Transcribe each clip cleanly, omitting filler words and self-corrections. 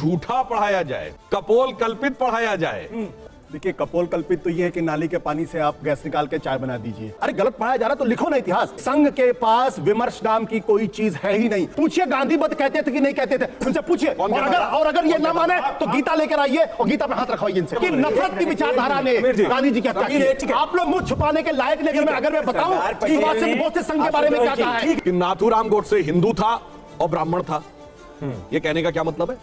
झूठा पढ़ाया जाए, कपोल कल्पित पढ़ाया जाए। देखिए, कपोल कल्पित तो ये है कि नाली के पानी से आप गैस निकाल के चाय बना दीजिए। अरे गलत पढ़ाया जा रहा तो लिखो ना इतिहास। संघ के पास विमर्श नाम की कोई चीज है ही नहीं। पूछिए गांधी मत कहते थे कि नहीं कहते थे, उनसे पूछिए। और अगर ये ना माने तो गीता लेकर आइए और गीता पे हाथ रखवाइए इनसे कि नफरत की विचारधारा ने गांधी जी की हत्या की। आप लोग मुंह छुपाने के लायक नहीं। अगर मैं बताऊं सुभाष चंद्र बोस ने संघ के बारे में क्या कहा है कि नाथूराम गोडसे हिंदू था और ब्राह्मण था, ये कहने का क्या मतलब है?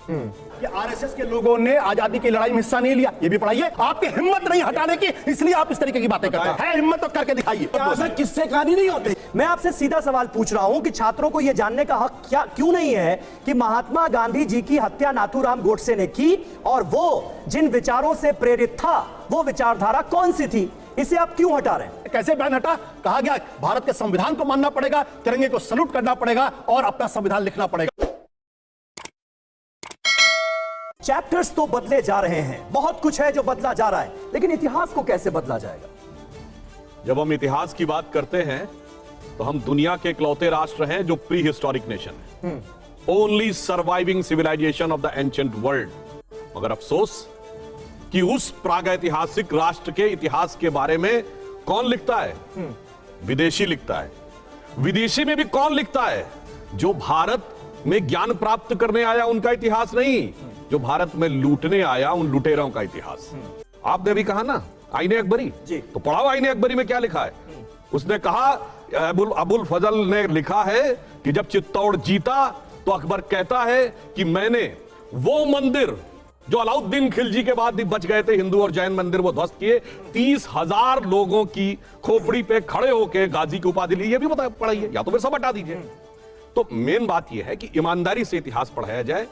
कि आरएसएस के लोगों ने आजादी की लड़ाई में हिस्सा नहीं लिया, ये भी पढ़ाइए। आपकी हिम्मत नहीं हटाने की, इसलिए आप इस तरीके की बातें करते हैं। हिम्मत तो करके दिखाइए। किससे कहानी नहीं होती। मैं आपसे सीधा सवाल पूछ रहा हूं कि छात्रों को यह जानने का हक क्यों नहीं है कि महात्मा गांधी जी की हत्या नाथूराम गोडसे ने की, और वो जिन विचारों से प्रेरित था वो विचारधारा कौन सी थी, इसे आप क्यों हटा रहे हैं? कैसे बैन हटा? कहा गया भारत के संविधान को मानना पड़ेगा, तिरंगे को सल्यूट करना पड़ेगा और अपना संविधान लिखना पड़ेगा। चैप्टर्स तो बदले जा रहे हैं, बहुत कुछ है जो बदला जा रहा है, लेकिन इतिहास को कैसे बदला जाएगा? जब हम इतिहास की बात करते हैं तो हम दुनिया के इकलौते राष्ट्र हैं जो प्री हिस्टोरिक नेशन है, only surviving civilization of the ancient world. मगर अफसोस कि उस प्रागैतिहासिक राष्ट्र के इतिहास के बारे में कौन लिखता है? विदेशी लिखता है। विदेशी में भी कौन लिखता है? जो भारत में ज्ञान प्राप्त करने आया उनका इतिहास नहीं, जो भारत में लूटने आया उन लुटेरों का इतिहास। आपने भी कहा ना आईने अकबरी, तो पढ़ाओ आईने अकबरी में क्या लिखा है। उसने कहा, अबुल फजल ने लिखा है कि जब चित्तौड़ जीता तो अकबर कहता है कि मैंने वो मंदिर जो अलाउद्दीन खिलजी के बाद भी बच गए थे, हिंदू और जैन मंदिर, वो ध्वस्त किए, 30,000 लोगों की खोपड़ी पे खड़े होकर गाजी की उपाधि ली। ये भी पढ़ाइए, या तो फिर सब हटा दीजिए। तो मेन बात यह है कि ईमानदारी से इतिहास पढ़ाया जाए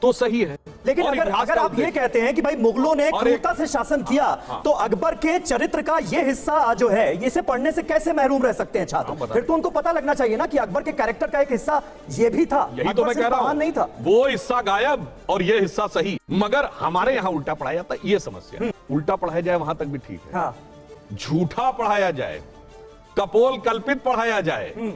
तो सही है। लेकिन अगर आप ये कहते हैं कि भाई मुगलों ने क्रूरता से शासन किया, तो अकबर के चरित्र का ये हिस्सा जो है, इसे पढ़ने से कैसे महरूम रह सकते हैं छात्र? फिर तो उनको पता लगना चाहिए ना कि अकबर के कैरेक्टर का एक हिस्सा ये भी था। यही तो मैं कह रहा हूं, नहीं था वो हिस्सा गायब और ये हिस्सा सही। मगर हमारे यहां उल्टा पढ़ाया जाता है, ये समस्या। उल्टा पढ़ाया जाए वहां तक भी ठीक है। हाँ। झूठा पढ़ाया जाए, कपोल कल्पित पढ़ाया जाए,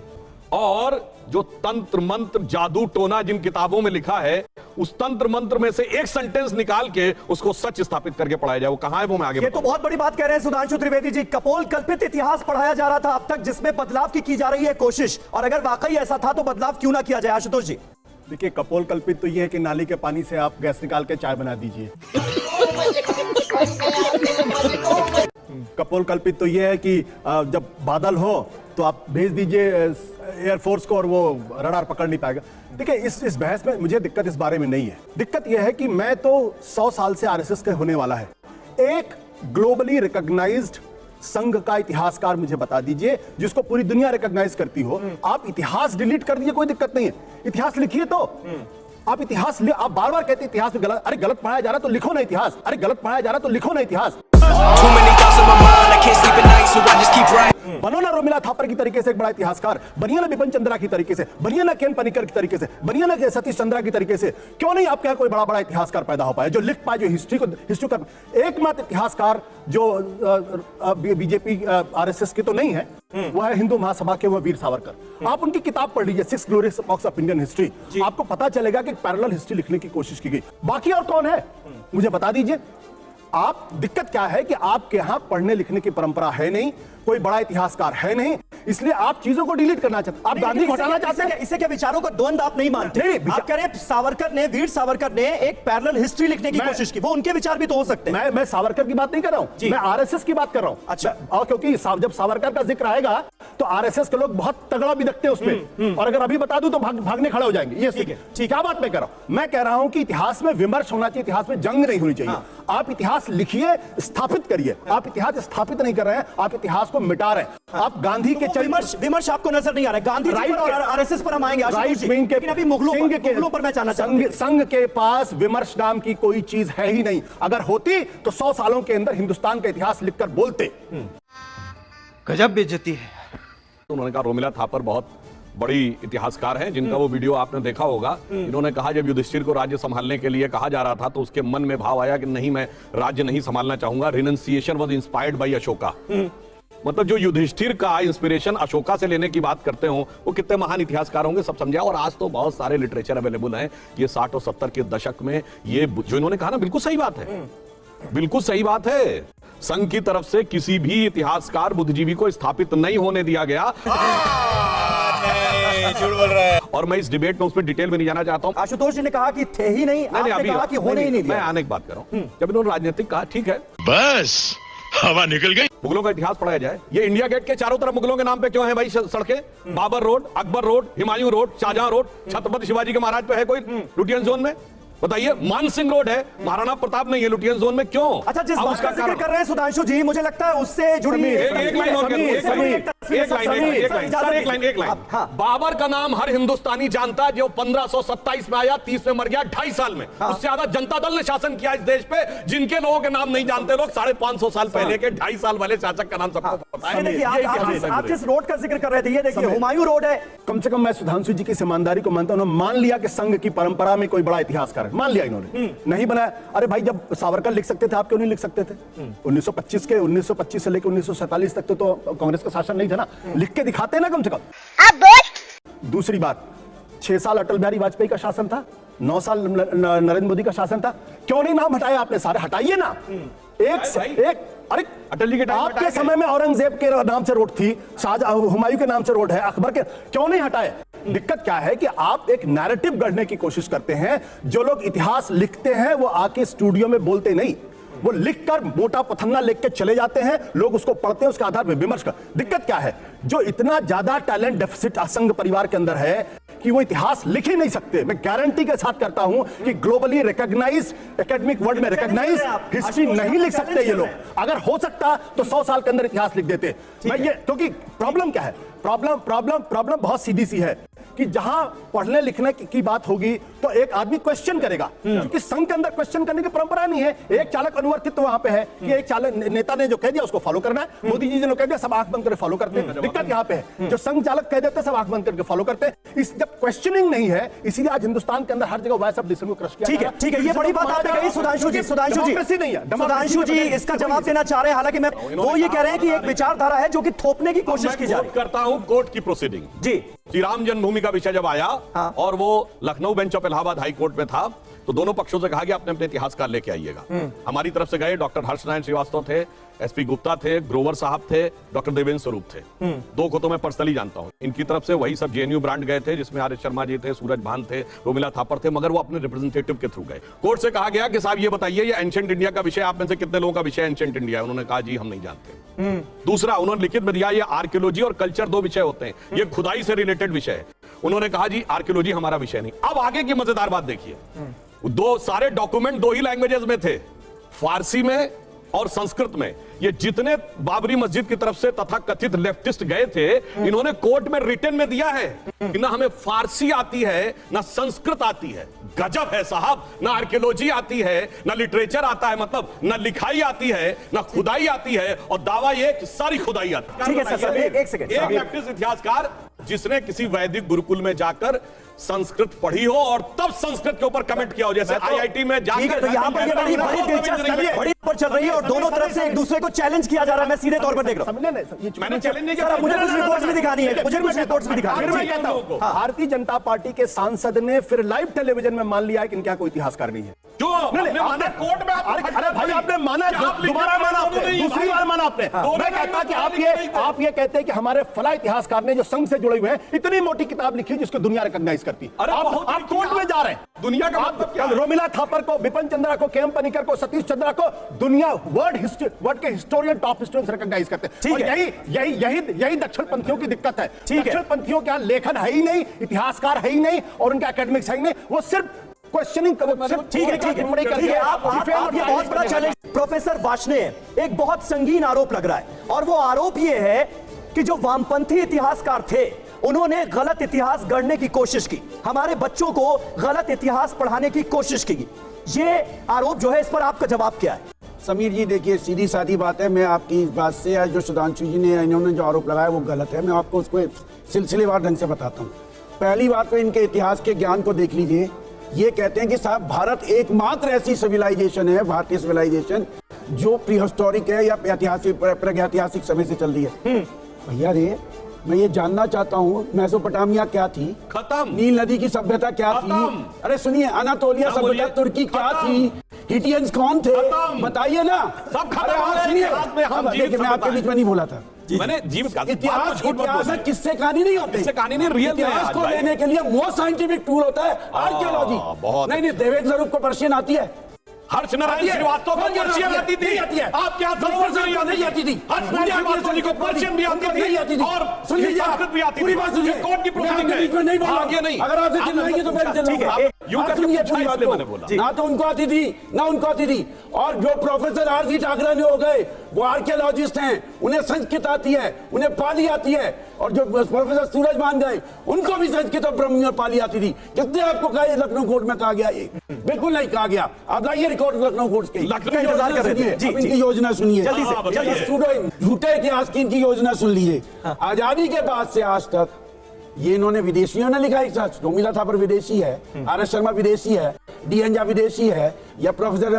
और जो तंत्र मंत्र जादू टोना जिन किताबों में लिखा है, उस तंत्र मंत्र में से एक सेंटेंस निकाल के उसको सच स्थापित करके पढ़ाया जाए, वो कहां है वो मैं आगे ये तो बहुत बड़ी बात कह रहे हैं सुधांशु त्रिवेदी जी। कपोल कल्पित इतिहास पढ़ाया जा रहा था अब तक, जिसमें बदलाव की जा रही है कोशिश, और अगर वाकई ऐसा था तो बदलाव क्यों ना किया जाए? आशुतोष जी। देखिए, कपोल कल्पित तो ये है कि नाली के पानी से आप गैस निकाल के चाय बना दीजिए। कपोल कल्पित तो ये है कि जब बादल हो तो आप भेज दीजिए एयरफोर्स को और वो रडार पकड़ नहीं पाएगा। देखिए, इस बहस में मुझे दिक्कत इस बारे में नहीं है। दिक्कत यह है कि मैं तो 100 साल से आरएसएस के होने वाला है। एक ग्लोबली रिकॉग्नाइज्ड संघ का इतिहासकार मुझे बता दीजिए जिसको पूरी दुनिया रिकॉग्नाइज करती हो। आप इतिहास डिलीट कर दीजिए, कोई दिक्कत नहीं है, इतिहास लिखिए। तो आप इतिहास आप बार बार कहते हैं इतिहास में गलत। अरे गलत पढ़ाया जा रहा तो लिखो ना इतिहास। अरे गलत पढ़ाया जा रहा तो लिखो ना इतिहास। बनो ना रोमिला थापर की तरीके से एक बड़ा इतिहासकार, बनिए ना बिपिन चंद्रा की तरीके से, बनिए ना केन पनिकर की तरीके से, बनिए ना सतीश चंद्रा की तरीके से। क्यों नहीं आपके यहाँ कोई बड़ा बड़ा इतिहासकार पैदा हो पाए जो लिख पाए, जो हिस्ट्री का एकमात्र इतिहासकार जो बीजेपी आरएसएस की तो नहीं है, वो है हिंदू महासभा के, वो वीर सावरकर। आप उनकी किताब पढ़ लीजिए, 6 glorious epochs of Indian history. आपको पता चलेगा कि पैरेलल हिस्ट्री लिखने की कोशिश की गई। बाकी और कौन है मुझे बता दीजिए। आप दिक्कत क्या है कि आपके यहां पढ़ने लिखने की परंपरा है नहीं, कोई बड़ा इतिहासकार है नहीं, इसलिए आप चीजों को डिलीट करना चाहते हैं। आप गांधी को हटाना चाहते हैं। इसे क्या विचारों का द्वंद्व आप नहीं मानते? आप कह रहे हैं सावरकर ने, वीर सावरकर ने एक पैरेलल हिस्ट्री लिखने की कोशिश की, वो उनके विचार भी तो हो सकते हैं। मैं सावरकर की बात नहीं कर रहा हूं, मैं आरएसएस की बात कर रहा हूं। अच्छा। और क्योंकि जब सावरकर का जिक्र आएगा तो आरएसएस के लोग बहुत तगड़ा भी दिखते हैं उसमें, और अगर अभी बता दूं तो भागने खड़े हो जाएंगे। ये ठीक क्या बात मैं कर रहा हूं? मैं कह रहा हूं कि इतिहास में विमर्श होना चाहिए, इतिहास में जंग नहीं होनी चाहिए। आप इतिहास लिखिए, स्थापित करिए। आप इतिहास स्थापित नहीं कर रहे हैं, आप इतिहास को मिटा रहे हैं। आप गांधी के विमर्श आपको नजर नहीं आ रहा है। गांधी जी और आरएसएस पर हम आएंगे, लेकिन अभी मुगलों पर मैं जानना चाहूंगा। संघ के पास विमर्श नाम की कोई चीज है ही नहीं। अगर होती तो 100 सालों के अंदर हिंदुस्तान का इतिहास लिखकर बोलते। गजब बेइज्जती है। उन्होंने कहा रोमिला थापर बहुत बड़ी इतिहासकार हैं, जिनका वो वीडियो आपने देखा होगा। इन्होंने कहा जब युधिष्ठिर को राज्य संभालने के लिए कहा जा रहा था तो उसके मन में भाव आया कि नहीं, मैं राज्य नहीं संभालना चाहूंगा। Renunciation was inspired by Ashoka. मतलब जो युधिष्ठिर का इंस्पिरेशन अशोका से लेने की बात करते हो, वो कितने महान इतिहासकार होंगे सब समझा। और आज तो बहुत सारे लिटरेचर अवेलेबल हैं, ये 60 और 70 के दशक में ये जो इन्होंने कहा ना, बिल्कुल सही बात है, बिल्कुल सही बात है। संघ की तरफ से किसी भी इतिहासकार बुद्धिजीवी को स्थापित नहीं होने दिया गया। झूठ बोल रहा है। और मैं इस डिबेट में उसमें डिटेल में नहीं जाना चाहता हूं। आशुतोष जी ने कहा कि थे ही नहीं, आपने अभी कहा कि होने ही नहीं दिया। मैं आने की बात कर रहा हूं। जब इन्होंने राजनीतिक कहा, ठीक है, बस हवा निकल गई। मुगलों का इतिहास पढ़ाया जाए। ये इंडिया गेट के चारों तरफ मुगलों के नाम पे क्यों है भाई सड़कें? Babar road, Akbar road, Humayun road, Shahjahan road, Chhatrapati Shivaji के महाराज पे है कोई लुटियन जोन में? बताइए। मान सिंह रोड है, महाराणा प्रताप नहीं है लुटियन जोन में, क्यों? अच्छा, जिस बात का जिक्र कर रहे हैं सुधांशु जी, मुझे लगता है उससे जुड़ी एक लाइन। बाबर का नाम हर हिंदुस्तानी जानता है, जो 1527 में आया, 30 में मर गया, 2.5 साल में। उससे ज्यादा जनता दल ने शासन किया इस देश पे। जिनके लोगों के नाम नहीं जानते लोग, 550 साल पहले के 2.5 साल वाले शासक का नाम सबको पता है। देखिए, आप जिस रोड का जिक्र कर रहे थे, ये देखिए हुमायूं रोड है। कम से कम मैं सुधांशु जी की ईमानदारी को मानता हूं। उन्होंने मान लिया कि संघ की परंपरा में कोई बड़ा इतिहासकार है, मान लिया इन्होंने, नहीं बनाया। अरे भाई, जब सावरकर लिख सकते थे, आप क्यों नहीं लिख सकते थे? 1925 से लेकर 1947 तक तो कांग्रेस का शासन नहीं था ना, लिख के दिखाते ना कम से कम। दूसरी बात, 6 साल अटल बिहारी वाजपेयी का शासन था, 9 साल नरेंद्र मोदी का शासन था, क्यों नहीं नाम हटाया आपने? सारे हटाइए ना, एक से एक। अरे अटल जी के टाइम आपके समय में औरंगजेब के नाम से रोड थी, हुमायूं के नाम से रोड है, अकबर के, क्यों नहीं हटाए? दिक्कत क्या है कि आप एक नैरेटिव गढ़ने की कोशिश करते हैं। जो लोग इतिहास लिखते हैं वो आके स्टूडियो में बोलते नहीं, वो लिखकर मोटा पथन्ना लिख के चले जाते हैं, लोग उसको पढ़ते हैं, उसके आधार पर विमर्श कर। दिक्कत क्या है? जो इतना ज्यादा टैलेंट डेफिसिट संघ परिवार के अंदर है कि वो इतिहास लिख ही नहीं सकते। मैं गारंटी के साथ करता हूं कि ग्लोबली रिकॉग्नाइज, एकेडमिक वर्ल्ड में रिकॉग्नाइज हिस्ट्री नहीं लिख सकते ये लोग। अगर हो सकता तो 100 साल के अंदर इतिहास लिख देते। मैं ये, क्योंकि प्रॉब्लम क्या है? प्रॉब्लम बहुत सीधी सी है कि जहां पढ़ने लिखने की बात होगी तो एक आदमी क्वेश्चन करेगा, क्योंकि संघ के अंदर क्वेश्चन करने की परंपरा नहीं है। एक चालक अनुवर्तित तो वहां पे है कि एक चालक नेता ने जो कह दिया उसको फॉलो करना है। मोदी जी ने जो कह दिया सब आंख बंद करके फॉलो करते हैं। दिक्कत यहां पे है, जो संघ चालक कह देते हैं सब आंख बंद करके फॉलो करते हैं। इस जब क्वेश्चनिंग नहीं है, इसीलिए आज हिंदुस्तान के अंदर हर जगह वॉइस ऑफ डिससेंट को क्रश किया। ठीक है, ये बड़ी बात आपने कही सुधांशु जी। सुधांशु जी इसका जवाब देना चाह रहे हैं, हालांकि मैं वो ये कह रहे हैं कि एक विचारधारा है जो कि थोपने की कोशिश की जा रही है। करता हूं कोर्ट की प्रोसीडिंग जी। श्री राम जन्मभूमि का विषय जब आया और वो Lucknow bench of Allahabad high court में था, तो दोनों पक्षों से कहा गया अपने अपने इतिहासकार लेके आइएगा। हमारी तरफ से गए डॉक्टर हर्ष नारायण श्रीवास्तव थे, एसपी गुप्ता थे, ग्रोवर साहब थे, डॉक्टर देवेंद्र स्वरूप थे। दो को तो मैं पर्सनली जानता हूं। इनकी तरफ से वही सब जेएनयू ब्रांड गए थे, जिसमें आर एस शर्मा जी थे, सूरज भान थे, रोमिला थापर थे, मगर वो अपने रिप्रेजेंटेटिव के थ्रू गए। कोर्ट से कहा गया कि साहब ये बताइए, ये एंशिएंट इंडिया का विषय आप में से कितने लोगों का विषय एंशिएंट इंडिया है? उन्होंने कहा जी हम नहीं जानते। दूसरा, उन्होंने लिखित में दिया ये आर्कियोलॉजी और कल्चर दो विषय होते हैं, ये खुदाई से रिलेटेड विषय है। उन्होंने कहा जी आर्कियोलॉजी हमारा विषय नहीं। अब आगे की मजेदार बात देखिए, दो सारे डॉक्यूमेंट दो ही लैंग्वेजेस में थे, फारसी में और संस्कृत में। ये जितने बाबरी मस्जिद की तरफ से तथा कथित लेफ्टिस्ट गए थे, इन्होंने कोर्ट में रिटन में दिया है कि ना हमें फारसी आती है ना संस्कृत आती है। गजब है साहब, ना आर्कियोलॉजी आती है, ना लिटरेचर आता है, मतलब ना लिखाई आती है, ना खुदाई आती है, और दावा ये कि सारी खुदाई आती है। ठीक है सर, एक सेकंड। एक लेफ्टिस्ट इतिहासकार जिसने किसी वैदिक गुरुकुल में जाकर संस्कृत पढ़ी हो और तब संस्कृत के ऊपर कमेंट किया हो, जैसे आईआईटी में जाकर। तो यहाँ पर ये बड़ी दिलचस्प बड़ी पर चल रही है और दोनों तरफ से एक दूसरे को चैलेंज किया जा रहा है। मैं सीधे तौर पर देख रहा हूं। मैंने चैलेंज नहीं किया, मुझे कुछ रिपोर्ट्स भी दिखानी है, मुझे कुछ रिपोर्ट्स भी दिखानी है। मैं कहता हूं, भारतीय जनता पार्टी के सांसद ने फिर लाइव टेलीविजन में मान लिया कि इनका कोई इतिहासकार नहीं है। जो आपने कोर्ट में, अरे भाई आपने माना, दोबारा माना आपने, दूसरी बार माना आपने। मैं कहता कि आप ये कहते हैं कि हमारे फला इतिहासकार ने जो संघ से जुड़े हुए हैं, इतनी मोटी किताब लिखी जिसको दुनिया रिकॉग्नाइज करती है। आप कोर्ट में जा रहे हैं। दुनिया का मतलब क्या है? रोमिला थापर को, बिपिन चंद्रा को, के.एम. पनिकर को, सतीश चंद्रा को दुनिया वर्ड के हिस्टोरियन, टॉप हिस्टोरियंस रिकॉग्नाइज करते हैं। और यही दक्षिण पंथियों की दिक्कत है। दक्षिण पंथियों का लेखन है ही नहीं, इतिहासकार है ही नहीं, और उनका एकेडमिक्स है ही नहीं, वो सिर्फ क्वेश्चनिंग। ठीक है, आप ये बहुत बड़ा चैलेंज प्रोफेसर वार्ष्णेय, एक बहुत संगीन आरोप लग रहा है, और वो आरोप ये है कि जो वामपंथी इतिहासकार थे उन्होंने गलत इतिहास गढ़ने की कोशिश की, हमारे बच्चों को गलत इतिहास पढ़ाने की कोशिश की। ये आरोप जो है, इस पर आपका जवाब क्या है? समीर जी देखिए, सीधी सादी बात है, मैं आपकी इस बात से, जो सुधांशु जी ने इन्होंने जो आरोप लगाया वो गलत है। मैं आपको उसको सिलसिलेवार ढंग से बताता हूँ। पहली बात तो इनके इतिहास के ज्ञान को देख लीजिए। ये कहते हैं कि साहब भारत एकमात्र ऐसी सिविलाइजेशन है, भारतीय सिविलाइजेशन, जो प्रीहिस्टोरिक है या ऐतिहासिक प्रागैतिहासिक समय से चल रही है। भैया रे, मैं ये जानना चाहता हूँ मेसोपोटामिया क्या थी, खत्म। नील नदी की सभ्यता क्या थी, खत्म। अरे सुनिए, अनातोलिया क्या बोलिए? सभ्यता तुर्की क्या खत्म। थी, हिटियंस कौन थे, खत्म। बताइए ना। सब खत्म अरे हो हाँ, गए, सुनिए, इतिहास में हम अब जीवित देखिए, मैं आपके सभ्यता बीच में नहीं बोला था। मैंने जीवित कहा, इतिहास बात को झूठ मत इतिहास बोलिए। में किससे कहानी नहीं होती, किससे कहानी नहीं, रियल में इतिहास आज को भाई। लेने के लिए मोस्ट साइंटिफिक टूल होता है आर्कियोलॉजी। बहुत नहीं नहीं, देवेंद्र स्वरूप को पर्शियन आती है, हर्ष नारायण श्रीवास्तव को पर्शियन आती थी, आपके यहाँ संस्कृत नहीं आती थी। हर्ष नारायण श्रीवास्तव जी को पर्शियन भी आती थी और सुन लीजिए, संस्कृत भी आती पूरी थी। बात सुनिए, ये कोर्ट की प्रोसीडिंग मैं आपके बीच में नहीं बोल रहा। आगे नहीं, अगर आपसे चिल्लाएंगे तो मैं ठीक है, चिल्लाऊंगा। यूं आप करके सुनिए पूछा पूरी बात इसलिए को। मैंने बोला। ना तो उनको आती थी ना उनको आती थी, और जो प्रोफेसर आरसी ठाकरानी हो गए वो आर्कियोलॉजिस्ट हैं, उन्हें संस्कृत आती है, उन्हें पाली आती है, और जो प्रोफेसर सूरज मान गए उनको भी संस्कृत और ब्राह्मणी और पाली आती थी। किसने आपको कहा ये लखनऊ कोर्ट में कहा गया? ये बिल्कुल नहीं कहा गया। आप लाइए रिकॉर्ड लखनऊ कोर्ट के। लखनऊ का इंतजार कर रहे थे। जी, इनकी योजना सुनिए जल्दी से, जल्दी। झूठे इतिहास की इनकी योजना सुन लीजिए। आजादी के बाद से आज तक ये इन्होंने विदेशियों ने लिखा एक साथ, रोमिला थापर विदेशी है, आर एस शर्मा विदेशी है, डी एन झा विदेशी है, या प्रोफेसर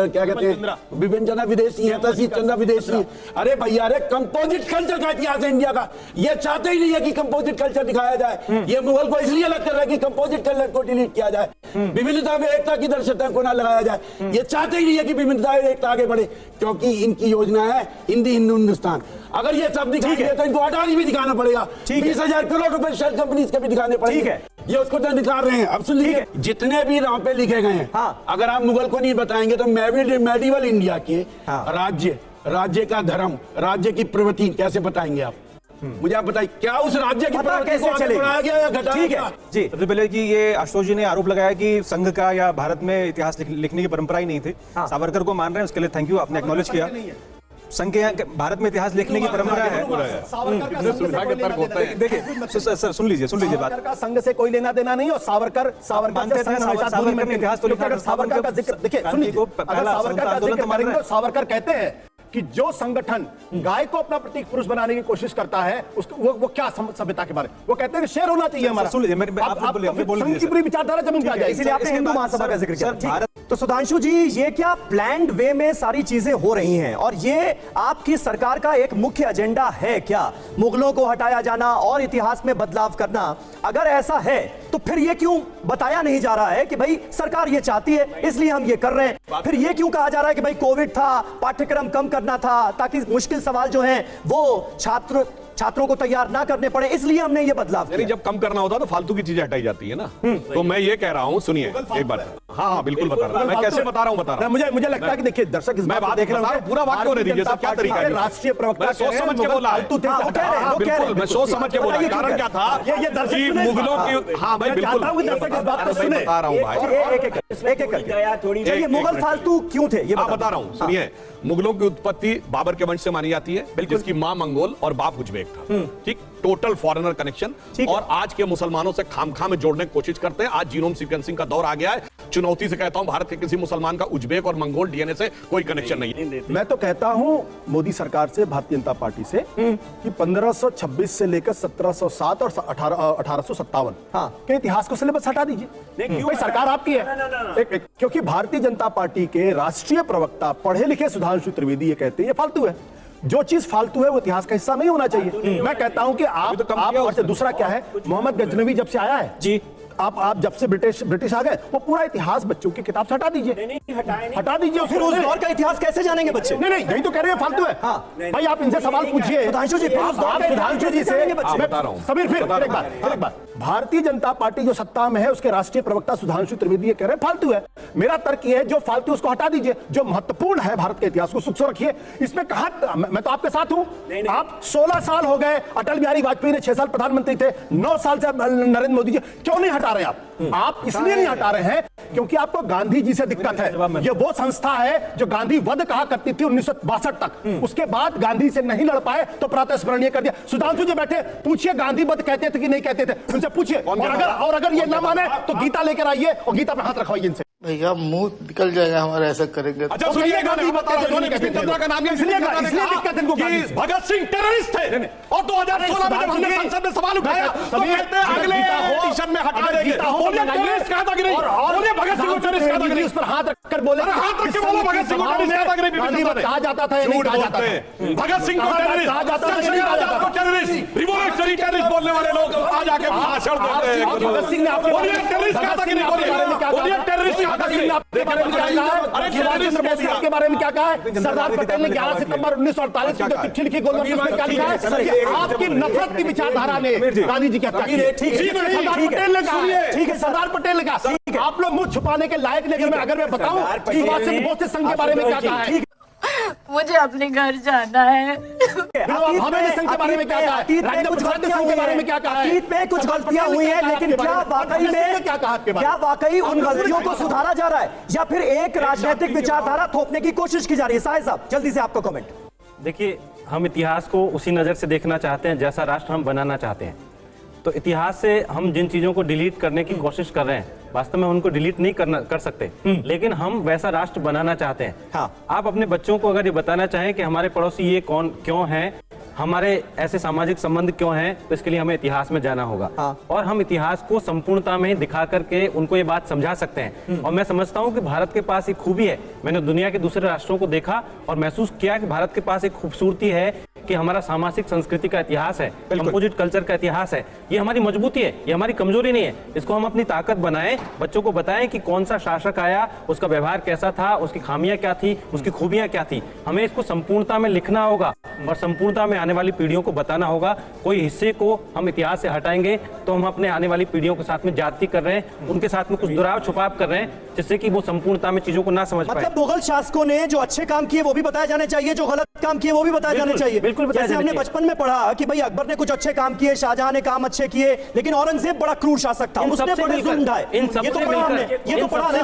क्या कहते हैं विपिन चंद्र विदेशी है, तहसील चंद्र विदेशी है। अरे भैया रे, कंपोजिट कल्चर का इतिहास है इंडिया का। ये चाहते ही नहीं है कि कंपोजिट कल्चर दिखाया जाए। ये मुगल को इसलिए लगता रहा कि कंपोजिट कल्चर को डिलीट किया जाए, विविधता में एकता की दर्शकता को ना लगाया जाए। ये चाहते ही नहीं है कि विविधता में एकता आगे बढ़े, क्योंकि इनकी योजना है हिंदी हिंदू हिंदुस्तान। अगर ये सब दिखाएंगे तो इनको अडानी भी दिखाना पड़ेगा, 20,000 करोड़ रुपए शेल कंपनीज के भी दिखाने पड़ेंगे। ठीक है। ये उसको तो निकाल रहे हैं। अब सुन लीजिए, जितने भी राम पे लिखे गए हैं, हाँ। अगर आप मुगल को नहीं बताएंगे तो मेडिवल इंडिया के राज्य का धर्म, राज्य की प्रवृत्ति कैसे बताएंगे आप? मुझे आप बताइए, क्या उस राज्य की पता प्रवृत्ति कैसे को आगे चलेगी? बढ़ाया गया या घटाया ठीक गया? है जी। सबसे पहले कि ये आशुतोष जी ने आरोप लगाया कि संघ का या भारत में इतिहास लिखने की परंपरा ही नहीं थी। हाँ। सावरकर को मान रहे हैं, उसके लिए थैंक यू, आपने एक्नॉलेज किया। संघ के यहाँ भारत में इतिहास लिखने की परंपरा है। सावरकर का संघ से कोई लेना देना नहीं है। देखिए सर, सुन लीजिए बात। सावरकर का संघ से कोई लेना देना नहीं, और सावरकर मानते से थे संघ हमेशा दूरी में सावरकर ने इतिहास तो लिखा, अगर सावरकर का जिक्र देखिए, गांधी सुनिए, को अगर पहला सावरकर का आंदोलन जिक्र तो मान करेंगे रहे तो सावरकर कहते हैं कि जो संगठन गाय को अपना प्रतीक पुरुष बनाने की कोशिश करता है उसको वो क्या सभ्यता के बारे में वो कहते हैं कि शेर होना चाहिए हमारा। सुन लीजिए, आप बोल संघ की पूरी विचारधारा जमीन पे आ जाएगी। इसलिए आपने हिंदू महासभा का जिक्र किया। सर, भारत- तो सुधांशु जी, ये क्या प्लान्ड वे में सारी चीजें हो रही हैं, और ये आपकी सरकार का एक मुख्य एजेंडा है क्या? मुगलों को हटाया जाना और इतिहास में बदलाव करना। अगर ऐसा है तो फिर ये क्यों बताया नहीं जा रहा है कि भाई सरकार ये चाहती है इसलिए हम ये कर रहे हैं? फिर ये क्यों कहा जा रहा है कि भाई कोविड था, पाठ्यक्रम कम करना था, ताकि मुश्किल सवाल जो हैं वो छात्रों को तैयार ना करने पड़े, इसलिए हमने ये बदलाव यानी किया। जब कम करना होता है तो फालतू की चीजें हटाई जाती है ना। तो मैं ये कह रहा हूँ, सुनिए एक बार। हाँ, बिल्कुल बता रहा हूँ मैं, कैसे बता रहा हूँ। मुझे लगता है कि देखिए दर्शक इस मैं बात को बात देख रहे बता रहा होंगे, हूं, पूरा वाक्य होने दीजिए, सर, क्या तरीका है? राष्ट्रीय प्रवक्ता मैं सोच समझ के बोला है। बिल्कुल, मैं सोच समझ के बोला। कारण क्या था ये दर्शक कि सुने। मुगलों की, हाँ भाई बिल्कुल, दर्शक इस बात को मैं सुने। बता रहा हूँ भाई। एक करके चलिए, मुगल फालतू क्यों थे ये बता रहा हूँ, सुनिए। मुगलों की उत्पत्ति बाबर के वंश से मानी जाती है, जिसकी मां मंगोल और बाप उज्बेक था। ठीक, टोटल फॉरेनर कनेक्शन। और आज के मुसलमानों से खामखा में जोड़ने की कोशिश करते हैं। आज जीनोम सीक्वेंसिंग का दौर आ गया है। चुनौती से कहता हूं, भारत के किसी मुसलमान का उज्बेक और मंगोल डीएनए से कोई कनेक्शन नहीं है। मैं तो कहता हूं मोदी सरकार से, भारतीय जनता पार्टी से, कि 1526 से लेकर 1707 और 1857 के इतिहास को सिलेबस हटा दीजिए। भाई सरकार आपकी है। क्योंकि भारतीय जनता पार्टी के राष्ट्रीय प्रवक्ता पढ़े लिखे सुधांशु त्रिवेदी ये कहते हैं ये फालतू है। जो चीज फालतू है वो इतिहास का हिस्सा नहीं होना चाहिए। मैं कहता हूं कि आप और दूसरा क्या है, मोहम्मद गजनवी जब से आया है जी, आप जब से ब्रिटिश आ गए, वो पूरा इतिहास बच्चों की किताब से हटा दीजिए। हटा दीजिए। फिर उस दौर का इतिहास कैसे जानेंगे बच्चे? नहीं, यही तो कह रहे हैं फालतू है। भाई आप इनसे सवाल पूछिए। सुधांशु जी, आप सुधांशु जी से बता रहा हूं। समीर, फिर एक बार, भारतीय जनता पार्टी जो सत्ता में है उसके राष्ट्रीय प्रवक्ता सुधांशु त्रिवेदी ये कह रहे हैं फालतू है। मेरा तर्क ये है, जो फालतू उसको हटा दीजिए, जो महत्वपूर्ण है भारत के इतिहास को सुख रखिए। इसमें कहा, मैं तो आपके साथ हूं। आप 16 साल हो गए, अटल बिहारी वाजपेयी ने 6 साल प्रधानमंत्री थे, 9 साल से नरेंद्र मोदी जी, क्यों नहीं हटा रहे आप इसलिए नहीं हटा रहे हैं क्योंकि आपको गांधी जी से दिक्कत है। ये वो संस्था है जो गांधी वध कहा करती थी 1962 तक। उसके बाद गांधी से नहीं लड़ पाए तो प्रातःस्मरणीय कर दिया। सुधांशु जी बैठे, पूछिए गांधी वध कहते थे कि नहीं कहते थे, उनसे पूछिए। और अगर ये ना माने तो गीता लेकर आइए और गीता पे हाथ रखवाइए इनसे। भैया मुंह निकल जाएगा हमारा ऐसा करेंगे तो। अच्छा सुनिए, गांधी बिपिन चंद्रा का नाम इसलिए दिक्कत इनको कि भगत सिंह टेररिस्ट थे, और 2016 में जब हमने संसद में सवाल उठाया तो कहते हैं अगले एडिशन में हटा देंगे। बोलिए टेररिस्ट कहा था कि नहीं? बोलिए भगत सिंह को टेररिस्ट कहा था कि नहीं? उस पर हाथ रखकर बोले, हाथ रख के बोलो भगत सिंह को टेररिस्ट कहा था कि नहीं? कहा जाता था, झूठ बोलते हैं। भगत सिंह को टेररिस्ट कहा जाता था, टेररिस्ट, रिवॉल्यूशनरी टेररिस्ट बोलने वाले लोग आज आके भाषण देते हैं। भगत सिंह ने आपके बोलिए टेररिस्ट कहा था कि नहीं? बोलिए टेररिस्ट कहा था कि नहीं? के बारे में क्या कहा है? सरदार पटेल ने 11 सितंबर 1948 को जो चिट्ठी लिखी गोलमेज में क्या लिखा है? आपकी नफरत की विचारधारा ने गांधी जी की हत्या की। सरदार पटेल ने कहा, ठीक है, सरदार पटेल ने कहा। आप लोग मुंह छुपाने के लायक नहीं। अगर मैं बताऊं सुभाष चंद्र बोस संघ के बारे में क्या कहा है? मुझे अपने घर जाना है। हमें संघ के बारे में क्या कहा है? कुछ गलतियां के बारे में क्या कहा? अतीत में कुछ गलतियां हुई हैं, लेकिन क्या वाकई में क्या वाकई उन गलतियों को सुधारा जा रहा है, या फिर एक राजनीतिक विचारधारा थोपने की कोशिश की जा रही है? साहिब साहब जल्दी से आपका कमेंट। देखिए, हम इतिहास को उसी नज़र से देखना चाहते हैं जैसा राष्ट्र हम बनाना चाहते हैं। तो इतिहास से हम जिन चीज़ों को डिलीट करने की कोशिश कर रहे हैं, वास्तव में उनको डिलीट नहीं कर सकते, लेकिन हम वैसा राष्ट्र बनाना चाहते हैं। हाँ। आप अपने बच्चों को अगर ये बताना चाहें कि हमारे पड़ोसी ये कौन क्यों हैं, हमारे ऐसे सामाजिक संबंध क्यों हैं, तो इसके लिए हमें इतिहास में जाना होगा। हाँ। और हम इतिहास को संपूर्णता में दिखा करके उनको ये बात समझा सकते हैं। और मैं समझता हूँ कि भारत के पास एक खूबी है। मैंने दुनिया के दूसरे राष्ट्रों को देखा और महसूस किया कि भारत के पास एक खूबसूरती है कि हमारा सामाजिक संस्कृति का इतिहास है, कंपोजिट कल्चर का इतिहास है। ये हमारी मजबूती है, ये हमारी कमजोरी नहीं है। इसको हम अपनी ताकत बनाएं, बच्चों को बताएं कि कौन सा शासक आया, उसका व्यवहार कैसा था, उसकी खामियां क्या थी, उसकी खूबियां क्या थी। हमें इसको संपूर्णता में लिखना होगा और संपूर्णता में आने वाली पीढ़ियों को बताना होगा। कोई हिस्से को हम इतिहास से हटाएंगे तो हम अपने आने वाली पीढ़ियों के साथ में जाति कर रहे हैं, उनके साथ में कुछ दुराव छुपाव कर रहे हैं, जिससे कि वो संपूर्णता में चीजों को ना समझ पाए। मतलब मुगल शासकों ने जो अच्छे काम किए वो भी बताए जाने चाहिए, जो गलत काम किए वो भी बताए जाने चाहिए। बिल्कुल, जैसे हमने बचपन में पढ़ा कि भाई अकबर ने कुछ अच्छे काम किए, शाहजहां ने काम अच्छे किए, लेकिन औरंगजेब बड़ा क्रूर शासक था, उसने बड़े जुल्म ढाए। इन सबसे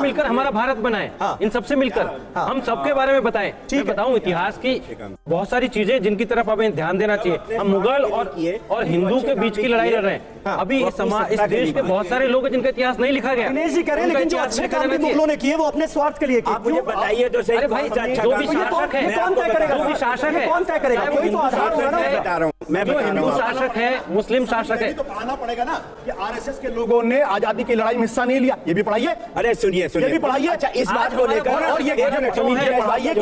मिलकर हमारा भारत बनाए। इन सबसे मिलकर हम सबके बारे में बताएं। मैं बताऊं इतिहास की बहुत सारी चीजें जिनकी तरफ हमें ध्यान देना चाहिए। हम मुगल और हिंदू के बीच की लड़ाई लड़ रहे हैं। अभी इस देश के बहुत सारे लोग हैं जिनका इतिहास नहीं लिखा गया। दिनेश जी करें, लेकिन जो अच्छे काम भी मुगलों ने किए वो अपने स्वार्थ के लिए किए। आप मुझे बताइए तो सही। अरे भाई, जो भी शासक है, कौन तय करेगा? जो भी शासक है, कौन तय करेगा? कोई तो आधार होगा ना। बता रहा हूँ मैं, जो हिंदू शासक है, मुस्लिम शासक है। तो पढ़ाना पड़ेगा ना कि आरएसएस के लोगों ने आजादी की लड़ाई में हिस्सा नहीं लिया। ये भी पढ़ाइए। अरे सुनिए ये भी पढ़ाइए। अच्छा, इस बात को लेकर और ये पढ़ाइए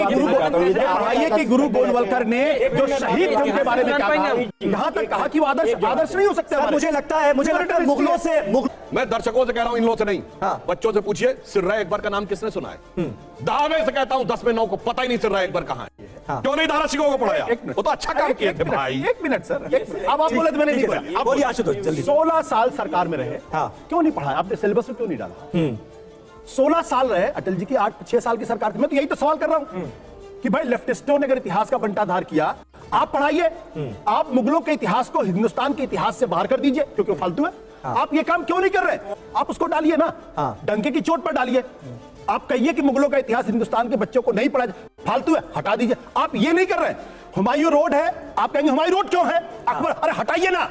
कि गुरु गोलवलकर ने जो शहीद थे उनके बारे में क्या कहा। यहाँ तक कहा कि वो आदर्श नहीं हो सकते। मुझे लगता है मुगलों से मैं दर्शकों से कह रहा हूं, इन लोगों से नहीं, बच्चों से पूछिए सिर्रा अकबर का नाम किसने सुना है? दावे से कहता हूं 10 में 9 को पता ही नहीं सिर्रा अकबर कहां है। क्यों नहीं दारा शिकोह को पढ़ाया? वो तो अच्छा काम किए थे भाई। एक मिनट सर, अब आप बोले तो मैंने नहीं बोला। बोलिए आशुतोष जल्दी। 16 साल सरकार में रहे, क्यों नहीं पढ़ाया आपने? सिलेबस में क्यों नहीं डाला? 16 साल रहे, अटल जी की 8-6 साल की सरकार थी। मैं तो यही तो सवाल कर रहा हूं कि भाई लेफ्टिस्टों ने अगर इतिहास का बंटाधार किया, आप पढ़ाइए। आप मुगलों के इतिहास को हिंदुस्तान के इतिहास से बाहर कर दीजिए, क्योंकि वो फालतू है। आप ये काम क्यों नहीं कर रहे? आप उसको डालिए ना, डंके की चोट पर डालिए। आप कहिए कि मुगलों का इतिहास हिंदुस्तान के बच्चों को नहीं पढ़ा, फालतू है, हटा दीजिए। आप ये नहीं कर रहे। हुमायूं रोड है, आप कहेंगे हुमायूं रोड क्यों है? अकबर, अरे हटाइए ना।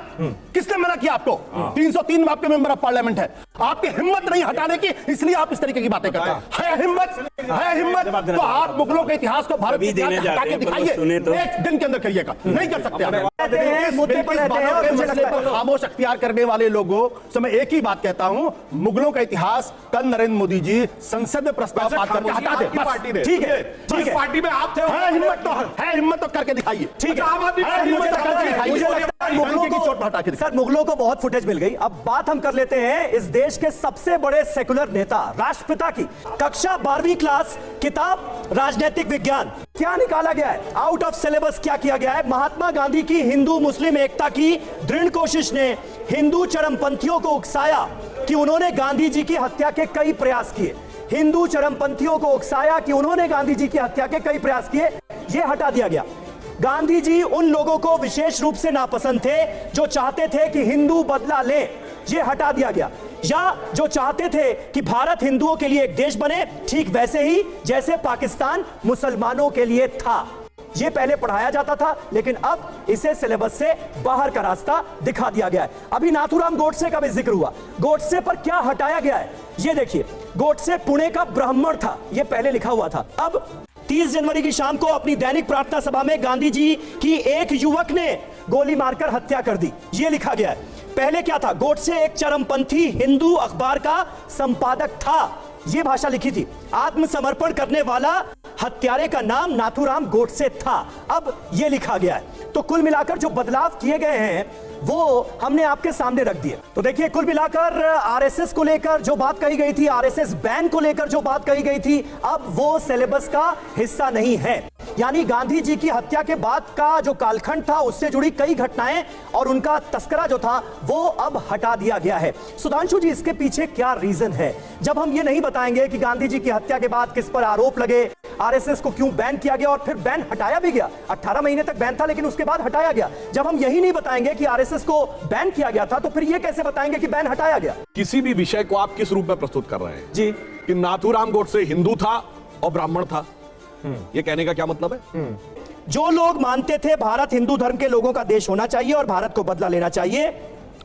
किसने मना किया आपको? 303 में आपके मेंबर ऑफ पार्लियामेंट है। आपकी हिम्मत नहीं हटाने की, इसलिए आप इस तरीके की बातें करते हैं। है हिम्मत तो आप मुगलों के इतिहास को भारत के हटा के दिखाइए। एक दिन के अंदर करिएगा, नहीं कर सकते। खामोश अख्तियार करने वाले लोगों से मैं एक ही बात कहता हूं, मुगलों का इतिहास कल नरेंद्र मोदी जी संसद में प्रस्ताव पास करके हटा दे। ठीक है, ठीक है, पार्टी में आप थे। हिम्मत तो करके दिखाइए। ठीक है, सर मुगलों को बहुत फुटेज मिल गई। अब बात हम कर लेते हैं इस देश के सबसे बड़े सेकुलर नेता राष्ट्रपिता की। कक्षा 12वीं क्लास, किताब राजनीतिक विज्ञान। क्या निकाला गया है? आउट ऑफ सिलेबस क्या किया गया है? महात्मा गांधी की हिंदू मुस्लिम एकता की दृढ़ कोशिश ने हिंदू चरमपंथियों को उकसाया कि उन्होंने गांधी जी की हत्या के कई प्रयास किए। हिंदू चरमपंथियों को उकसाया कि उन्होंने गांधी जी की हत्या के कई प्रयास किए। यह हटा दिया गया। गांधी जी उन लोगों को विशेष रूप से नापसंद थे जो चाहते थे कि हिंदू बदला ले। यह हटा दिया गया। या जो चाहते थे कि भारत हिंदुओं के लिए एक देश बने, ठीक वैसे ही जैसे पाकिस्तान मुसलमानों के लिए था। ये पहले पढ़ाया जाता था, लेकिन अब इसे सिलेबस से बाहर का रास्ता दिखा दिया गया है। अभी नाथूराम गोडसे का भी जिक्र हुआ। गोडसे पर क्या हटाया गया है ये देखिए। गोडसे पुणे का ब्राह्मण था, ये पहले लिखा हुआ था। अब 30 जनवरी की शाम को अपनी दैनिक प्रार्थना सभा में गांधी जी की एक युवक ने गोली मारकर हत्या कर दी, ये लिखा गया है। पहले क्या था? गोडसे एक चरमपंथी हिंदू अखबार का संपादक था, ये भाषा लिखी थी। आत्मसमर्पण करने वाला हत्यारे का नाम नाथूराम गोडसे था, अब ये लिखा गया है। तो कुल मिलाकर जो बदलाव किए गए हैं वो हमने आपके सामने रख दिए। तो देखिए, कुल मिलाकर आरएसएस को लेकर जो बात कही गई थी, आरएसएस बैन को लेकर जो बात कही गई थी, अब वो सिलेबस का हिस्सा नहीं है। यानी गांधी जी की हत्या के बाद का जो कालखंड था, उससे जुड़ी कई घटनाएं और उनका तस्करा जो था वो अब हटा दिया गया है। सुधांशु जी, इसके पीछे क्या रीजन है? जब हम ये नहीं बताएंगे कि गांधी जी की हत्या के बाद किस पर आरोप लगे, आरएसएस को क्यों बैन किया गया और फिर बैन हटाया भी गया। 18 महीने तक बैन था, लेकिन उसके बाद हटाया गया। जब हम यही नहीं बताएंगे कि आरएसएस को बैन किया गया था, तो फिर ये कैसे बताएंगे कि बैन हटाया गया? किसी भी विषय को आप किस रूप में प्रस्तुत कर रहे हैं जी, कि नाथूराम गोडसे हिंदू था और ब्राह्मण था, ये कहने का क्या मतलब है? जो लोग मानते थे भारत हिंदू धर्म के लोगों का देश होना चाहिए और भारत को बदला लेना चाहिए,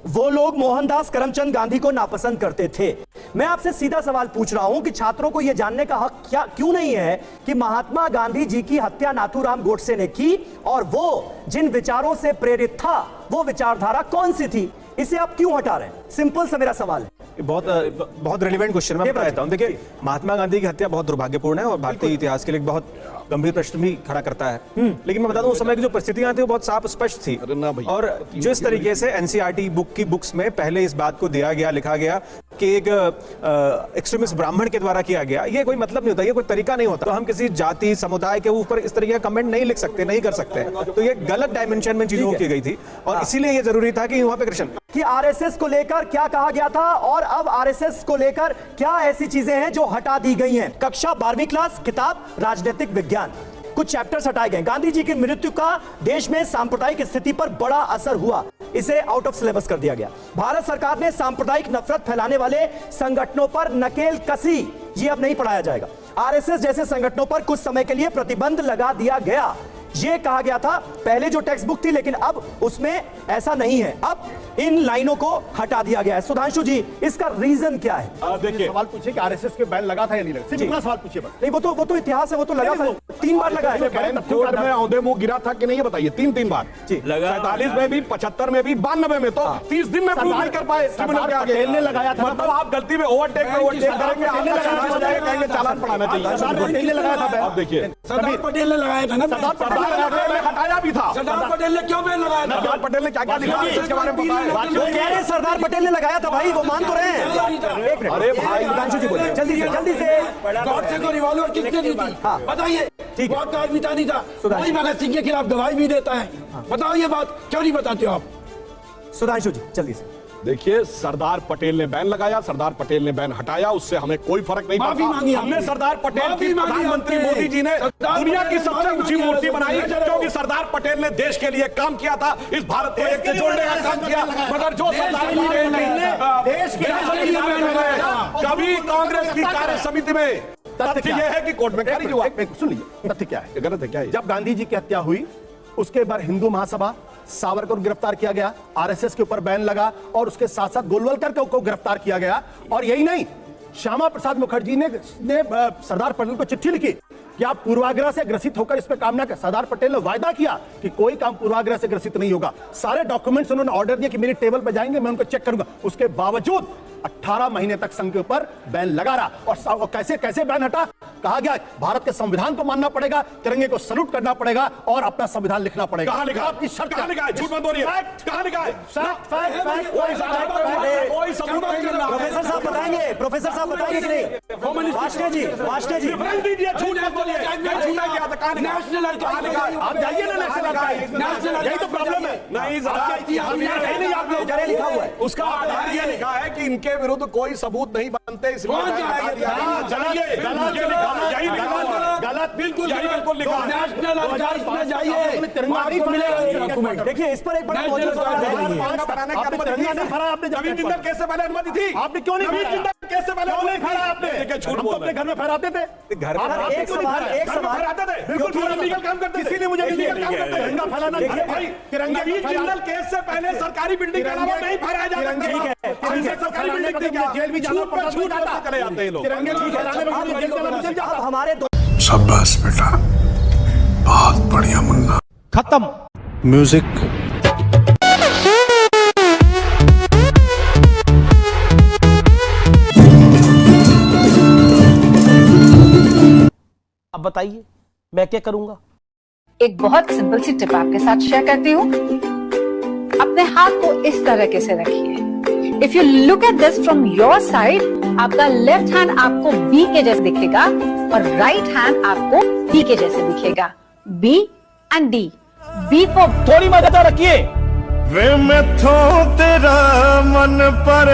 वो लोग मोहनदास करमचंद गांधी को नापसंद करते थे। मैं आपसे सीधा सवाल पूछ रहा हूं कि छात्रों को यह जानने का हक क्यों नहीं है कि महात्मा गांधी जी की हत्या नाथूराम गोडसे ने की, और वो जिन विचारों से प्रेरित था वो विचारधारा कौन सी थी, इसे आप क्यों हटा रहे हैं? सिंपल सा मेरा सवाल है। बहुत रेलिवेंट क्वेश्चन मैं बता देता हूं। देखिए, महात्मा गांधी की हत्या बहुत दुर्भाग्यपूर्ण है और भारतीय इतिहास के लिए बहुत गंभीर प्रश्न भी खड़ा करता है। लेकिन मैं बता दूं, उस समय की जो परिस्थितियां थी वो बहुत साफ स्पष्ट थी। और जिस तरीके से एनसीईआरटी बुक की बुक्स में पहले इस बात को दिया गया, लिखा गया कि एक एक्सट्रीमिस्ट ब्राह्मण के द्वारा किया गया, ये कोई मतलब नहीं होता, ये कोई तरीका नहीं होता। तो हम किसी जाति समुदाय के ऊपर इस तरीके का कमेंट नहीं लिख सकते, नहीं कर सकते। तो ये गलत डायमेंशन में चीजों की गई थी और इसीलिए ये जरूरी था कि वहां पे कृष्ण कि आरएसएस को लेकर क्या कहा गया था और अब आरएसएस को लेकर क्या ऐसी चीजें हैं जो हटा दी गई हैं। कक्षा 12वीं क्लास, किताब राजनीतिक विज्ञान, कुछ चैप्टर्स हटाए गए। गांधी जी की मृत्यु का देश में सांप्रदायिक स्थिति पर बड़ा असर हुआ, इसे आउट ऑफ सिलेबस कर दिया गया। भारत सरकार ने सांप्रदायिक नफरत फैलाने वाले संगठनों पर नकेल कसी, ये अब नहीं पढ़ाया जाएगा। आरएसएस जैसे संगठनों पर कुछ समय के लिए प्रतिबंध लगा दिया गया, ये कहा गया था पहले जो टेक्स्ट बुक थी, लेकिन अब उसमें ऐसा नहीं है। अब इन लाइनों को हटा दिया गया है। सुधांशु जी, इसका रीजन क्या है? देखिए, सवाल पूछे कि आरएसएस के बैन लगा था या नहीं लगा, सिर्फ इतना सवाल पूछिए बस। नहीं, वो तो इतिहास है, वो तो लगा था, 3 बार लगा है। कोर्ट में औंधे मुंह गिरा था कि नहीं, ये बताइए। 3 बार लगा, 47 में भी, 75 में भी, 92 में। तो 30 दिन में प्रूव नहीं कर पाए ट्रिब्यूनल के आगे। पटेल ने लगाया था, मतलब आप गलती में ओवरटेक करेंगे, कहेंगे चालान पड़ाना चाहिए। पटेल ने लगाया था। अब देखिए, सरदार पटेल ने लगाया था ना, हटाया भी था। सरदार पटेल ने क्यों बैन लगाया था? सरदार पटेल ने क्या क्या दिखाया इसके बारे में बताया? सरदार पटेल ने लगाया था भाई, वो मान तो रहे हैं। अरे भाई, सुधांशु जी बोलिए, जल्दी से। गॉडसे को रिवॉल्वर किसने दी थी? बताइए। ठीक है, बहुत आदमी नहीं था, वही भगत सिंह के खिलाफ गवाही भी देता है। बताओ ये बात क्यों नहीं बताते हो आप? सुधांशु जी जल्दी से। देखिए, सरदार पटेल ने बैन लगाया, सरदार पटेल ने बैन हटाया, उससे हमें कोई फर्क नहीं माफी मांगी पड़ता। हमने सरदार पटेल की, प्रधानमंत्री मोदी जी ने दुनिया की सबसे ऊंची मूर्ति बनाई, क्योंकि सरदार पटेल ने देश के लिए काम किया था, इस भारत को एक से जोड़ने का काम किया। मगर जो सरदार पटेल ने देश के कभी कांग्रेस की कार्य समिति में, तथ्य यह है कि कोर्ट में खारिज हुआ। सुन लीजिए, तथ्य क्या है, गलत है क्या? जब गांधी जी की हत्या हुई, उसके बाद हिंदू महासभा, सावरकर को गिरफ्तार किया गया, आरएसएस के ऊपर बैन लगा और उसके साथ साथ गोलवलकर को गिरफ्तार किया गया। और यही नहीं, श्यामा प्रसाद मुखर्जी ने सरदार पटेल को चिट्ठी लिखी कि आप पूर्वाग्रह से ग्रसित होकर इस पे काम ना कर। सरदार पटेल ने वायदा किया कि कोई काम पूर्वाग्रह से ग्रसित नहीं होगा। सारे डॉक्यूमेंट्स उन्होंने ऑर्डर दिया कि मेरी टेबल पे जाएंगे, मैं उनको चेक करूंगा। उसके बावजूद 18 महीने तक संघ के ऊपर बैन लगा रहा। और कैसे कैसे बैन हटा? कहा गया भारत के संविधान को मानना पड़ेगा, तिरंगे को सल्यूट करना पड़ेगा और अपना संविधान लिखना पड़ेगा। कहां लिखा? आपकी शर्त कहां लिखा है? झूठ मत बोलिए। कहां लिखा है? कोई सबूत नहीं मिल रहा। प्रोफेसर साहब बताएंगे, प्रोफेसर साहब बताएंगे कि नहीं? वाष्णे जी विवरण दीजिए, झूठ मत बोलिए। नेशनल आप जाइए ना नेशनल, यही तो प्रॉब्लम है। नहीं, जरा लिखा हुआ है, उसका आधार ये लिखा है कि इनके विरुद्ध कोई सबूत नहीं बनते, इसलिए गलत, बिल्कुल लिखा। नेशनल आर्काइव्स में जाइए, देखिए इस पर एक बड़ा मौजूद बनाने की अनुमति कैसे पहले अनुमति थी? आपने क्यों नहीं केस से पहले क्यों नहीं फहराया आपने? देखिए, झूठ हम तो बोल अपने रहे घर में फहराते थे। घर में आप एक क्यों नहीं सवाल फहराए? एक घर में सवाल फहराते थे। बिल्कुल क्यों लीगल काम करते थे? किसी ने मुझे लीगल काम देखिए, करते थे। तिरंगा फहराना देखिए, भाई तिरंगा क्रिमिनल केस से पहले सरकारी बिल्डिंग के अलावा नहीं फहराया जाता। तिरंगे सरकारी बिल्डिंग देख जेल भी जाना पड़ता, झूठ बोलते चले जाते हैं लोग। तिरंगे को फहराने में मुझे जेल जाना मुझे जाता। अब हमारे दो शाबाश बेटा, बहुत बढ़िया मुन्ना। खत्म म्यूजिक। अब बताइए मैं क्या करूंगा? एक बहुत सिंपल सी टिप आपके साथ शेयर करती हूँ। अपने हाथ को इस तरीके से रखिए। If you look at this from your side, आपका लेफ्ट हैंड आपको बी के जैसे दिखेगा और राइट हैंड आपको डी के जैसे दिखेगा। B and d. B for थोड़ी मदद रखिए। वे मैं थो तेरा मन पर